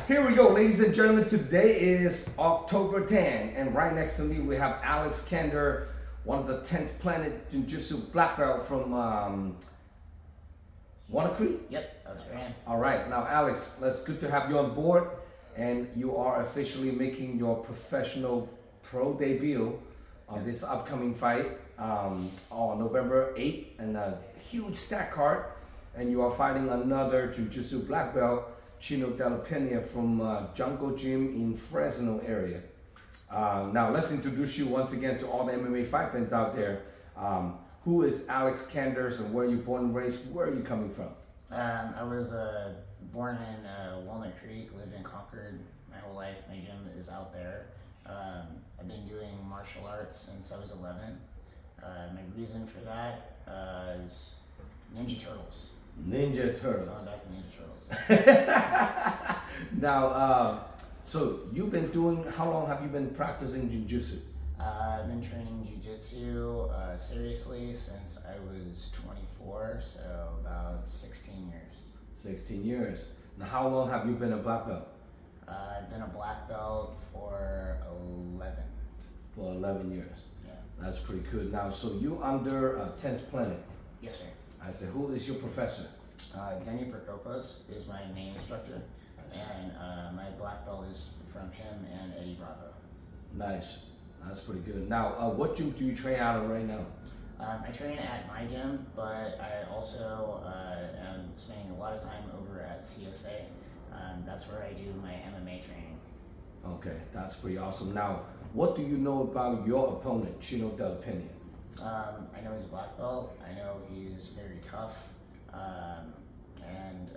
Here we go, ladies and gentlemen. Today is October 10, and right next to me we have Alex Canders, one of the 10th Planet Jiu-Jitsu black belt from Wanakri. Yep, that's right. All right, now Alex, it's good to have you on board, and you are officially making your professional pro debut on this upcoming fight on November 8th, and a huge stack card, and you are fighting another Jiu-Jitsu black belt, Chino Della Pena from Jungle Gym in Fresno area. Now let's introduce you once again to all the MMA fight fans out there. Who is Alex Canders, and where are you born and raised? Where are you coming from? I was born in Walnut Creek, lived in Concord my whole life. My gym is out there. I've been doing martial arts since I was 11. My reason for that is Ninja Turtles. Ninja Turtles. Going back to Ninja Turtles. Now, so you've been doing, how long have you been practicing Jiu-Jitsu? I've been training Jiu-Jitsu seriously since I was 24, so about 16 years. 16 years. Now, how long have you been a black belt? I've been a black belt for 11. For 11 years. Yeah. That's pretty good. Now, so you under 10th Planet. Yes, sir. I said, who is your professor? Denny Prokopos is my main instructor, and my black belt is from him and Eddie Bravo. Nice. That's pretty good. Now, what gym do you train out of right now? I train at my gym, but I also am spending a lot of time over at CSA. That's where I do my MMA training. Okay, that's pretty awesome. Now, what do you know about your opponent, Chino Della Pena? I know he's a black belt. I know he's very tough, and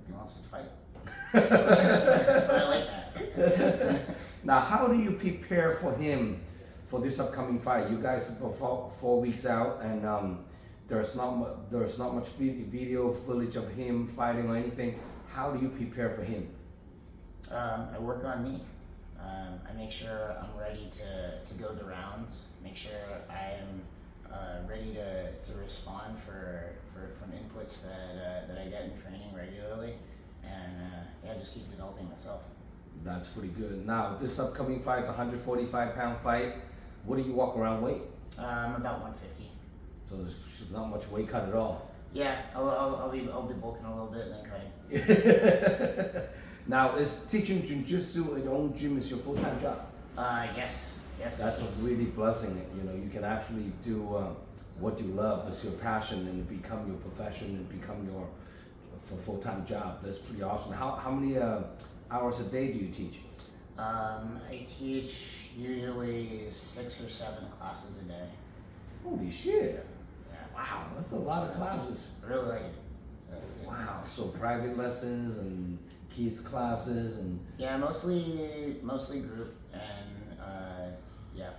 he wants to fight. So I like that. Now, how do you prepare for him for this upcoming fight? You guys are 4 weeks out, and there's not much video footage of him fighting or anything. How do you prepare for him? I work on me. I make sure I'm ready to go the rounds. Make sure I'm ready to respond from inputs that I get in training regularly, and just keep developing myself. That's pretty good. Now, this upcoming fight is a 145-pound fight. What do you walk around weight? I'm about 150. So there's not much weight cut at all. Yeah, I'll be bulking a little bit and then cutting. Now, is teaching Jiu-Jitsu at your own gym is your full-time job? Yes. That's a really blessing. You know, you can actually do what you love. It's your passion, and become your profession, and become your full-time job. That's pretty awesome. How many hours a day do you teach? I teach usually 6 or 7 classes a day. Holy shit! Yeah. Wow, that's a lot of classes. I really like it. So it's good. Wow. So private lessons and kids classes and. Yeah, mostly group, and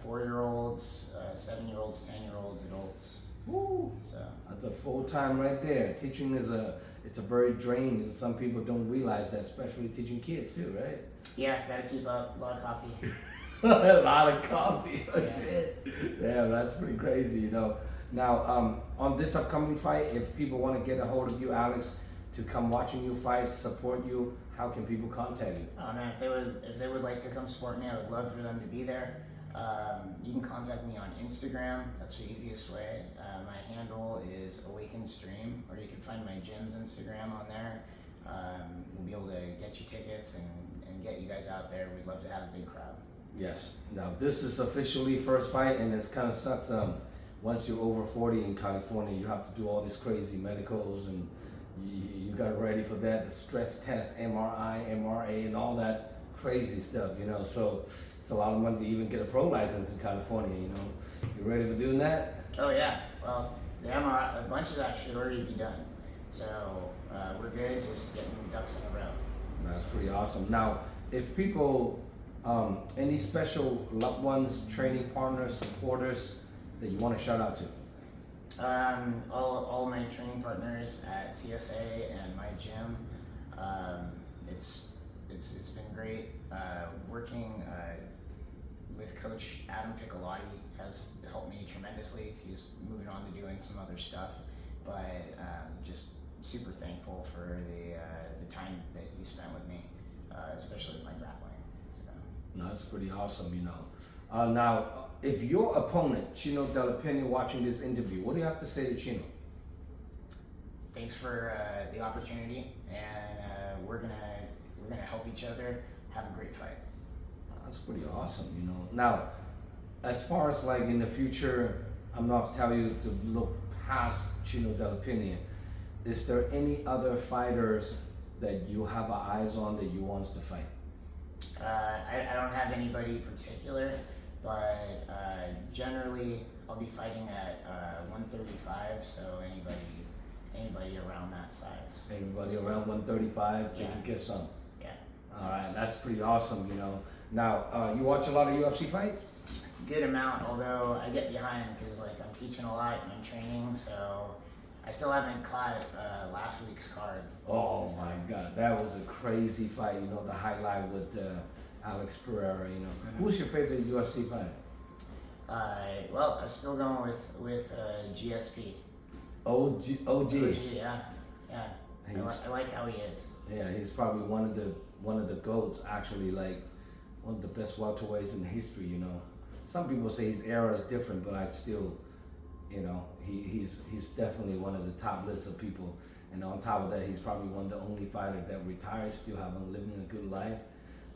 4-year-olds, 7-year-olds, 10-year-olds, adults. Woo! So That's a full time right there. Teaching is it's a very draining. Some people don't realize that, especially teaching kids too, right? yeah, gotta keep up. A lot of coffee. A lot of coffee. Oh Yeah. shit! Yeah, that's pretty crazy, you know. Now, on this upcoming fight, if people want to get a hold of you, Alex, to come watching you fight, support you, how can people contact you? Oh man, if they would like to come support me, I would love for them to be there. You can contact me on Instagram. That's the easiest way. My handle is Awaken Stream, or you can find my gym's Instagram on there. We'll be able to get you tickets and get you guys out there. We'd love to have a big crowd. Yes. Now, this is officially first fight, and it's kind of sucks. Once you're over 40 in California, you have to do all these crazy medicals, and you got ready for that, the stress test, MRI, MRA, and all that crazy stuff, you know. So it's a lot of money to even get a pro license in California, you know. You ready for doing that? Oh yeah. Well, the MRI, a bunch of that should already be done. So we're good. Just getting ducks in a row. That's pretty awesome. Now, if people, any special loved ones, training partners, supporters that you want to shout out to? All my training partners at CSA and my gym. It's been great working with Coach Adam Piccolotti. Has helped me tremendously. He's moving on to doing some other stuff, but just super thankful for the time that he spent with me, especially with my grappling. So. No, that's pretty awesome, you know. Now, if your opponent, Chino Della Pena, watching this interview, what do you have to say to Chino? Thanks for the opportunity, and we're gonna help each other have a great fight. That's pretty awesome, you know. Now, as far as like in the future, I'm not telling you to look past Chino Della Pena. Is there any other fighters that you have eyes on that you want to fight? I don't have anybody particular, but generally I'll be fighting at 135. So anybody around that size. Anybody around 135, they Yeah. can get some. Yeah. All right, that's pretty awesome, you know. Now, you watch a lot of UFC fight? Good amount, although I get behind because like I'm teaching a lot and I'm training, so I still haven't caught last week's card. Oh my God, that was a crazy fight. You know, the highlight with Alex Pereira. You know, who's your favorite UFC fighter? Well, I'm still going with GSP. OG. OG, yeah. He's- I like how he is. Yeah, he's probably one of the goats. Actually, like one of the best welterweights in history. You know, some people say his era is different, but I still, you know, he's definitely one of the top lists of people. And on top of that, he's probably one of the only fighter that retires still having living a good life,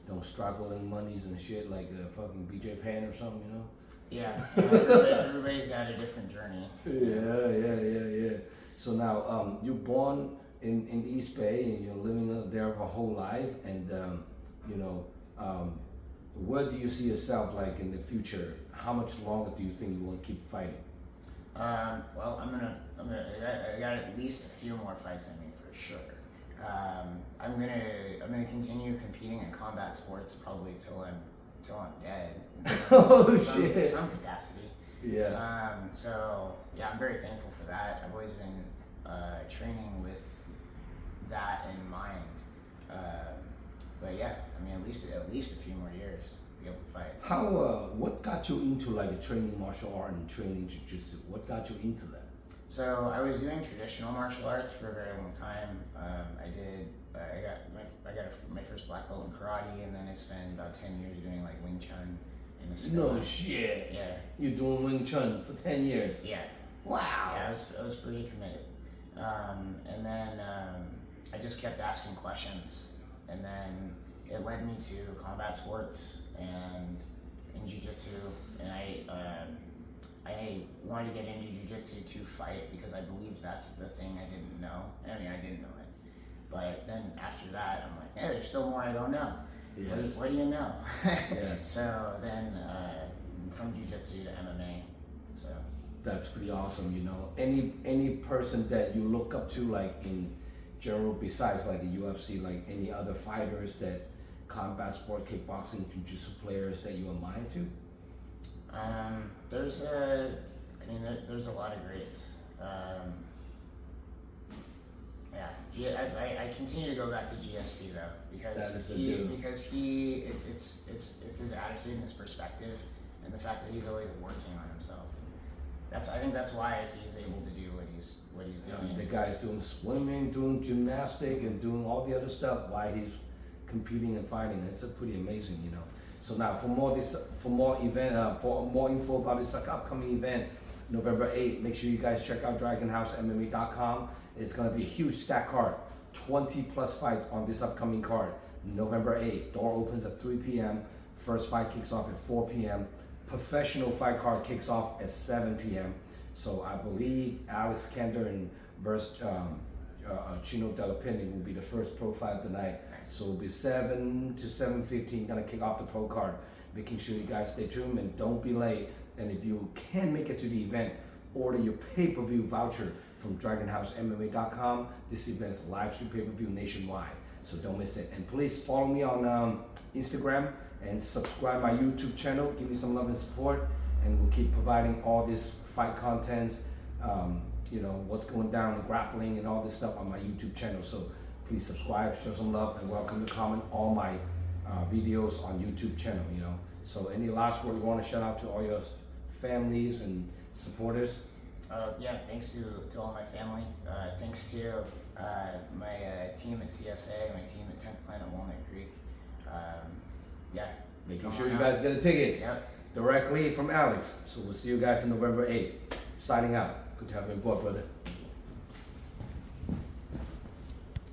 don't struggle in monies and shit like fucking BJ Penn or something, you know. Yeah, everybody's got a different journey. Yeah. So now you're born in East Bay and you're living there for a whole life, and you know, where do you see yourself like in the future? How much longer do you think you want to keep fighting? Well, I got at least a few more fights in me for sure. I'm gonna continue competing in combat sports probably till I'm dead. Oh in some capacity. Yeah. So yeah, I'm very thankful for that. I've always been training with that in mind. But yeah, I mean at least a few more years to be able to fight. How what got you into like training martial art and training jiu-jitsu? What got you into that? So I was doing traditional martial arts for a very long time. I got my first black belt in karate, and then I spent about 10 years doing like Wing Chun in a school. No shit. Yeah. You're doing Wing Chun for 10 years. Yeah. Wow. Yeah, I was pretty committed. And then I just kept asking questions, and then it led me to combat sports and in jiu-jitsu, and I wanted to get into jiu-jitsu to fight because I believed that's the thing I didn't know. I mean, I didn't know it. But then after that, I'm like, hey, there's still more I don't know. Yes. What do you know? Yes. So then from jiu-jitsu to MMA. So That's pretty awesome, you know. Any person that you look up to, like in general, besides like the UFC, like any other fighters that combat sport, kickboxing, jiu-jitsu players that you admire to? There's a lot of greats. I continue to go back to GSP though because it's his attitude and his perspective and the fact that he's always working on himself. I think that's why he's able to do what he's doing. The guy's doing swimming, doing gymnastic, and doing all the other stuff while he's competing and fighting. It's pretty amazing, you know. So now, for more info about this upcoming event, November 8th, make sure you guys check out DragonHouseMMA.com. It's gonna be a huge stack card, 20 plus fights on this upcoming card. November 8th, door opens at 3 p.m. First fight kicks off at 4 p.m. Professional fight card kicks off at 7 p.m. So I believe Alex Canders versus Chino Della Pena will be the first pro fight of the night. Nice. So it'll be 7 to 7:15, gonna kick off the pro card. Making sure you guys stay tuned and don't be late. And if you can make it to the event, order your pay-per-view voucher from DragonHouseMMA.com. This event's live stream pay-per-view nationwide, so don't miss it. And please follow me on Instagram and subscribe my YouTube channel. Give me some love and support, and we'll keep providing all this fight contents, you know, what's going down in grappling and all this stuff on my YouTube channel. So please subscribe, show some love, and welcome to comment all my videos on YouTube channel, you know. So any last word you want to shout out to all your families and supporters? Yeah, thanks to all my family. Thanks to my team at CSA, my team at 10th Planet Walnut Creek. Yeah. Making come sure on you out. guys get a ticket Yep. directly from Alex. So we'll see you guys on November 8th. Signing out. Good to have you on board, brother.